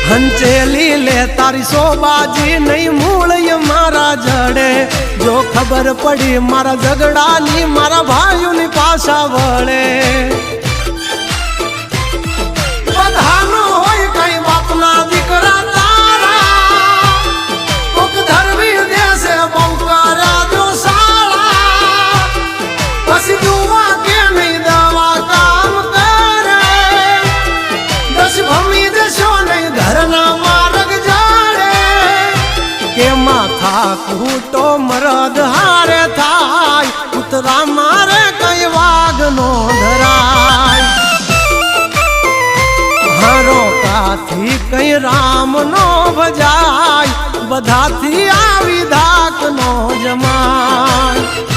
હંચેલી લે તારી સોબાજી નહીં મૂળ મારા જડે જો ખબર પડી મારા ઝઘડાની મારા ભાઈઓની પાછા વળે બધાનો હોય કઈ બાપના દીકરા તારા કોક ધરવી દેશે બહુ કર્યા જો સાળા પછી દુવા કે નહીં દવા કામ કરે દસ ભમી દેશો નહીં ઘરના માર્ગ જાડે કે માથા કૂટો મરદ હારે થાય ઉતરા મારે કઈ વાઘ નો ધરાય હારો કાથી કઈ રામ નો ભજાય બધાથી આવી ધાક નો જમાય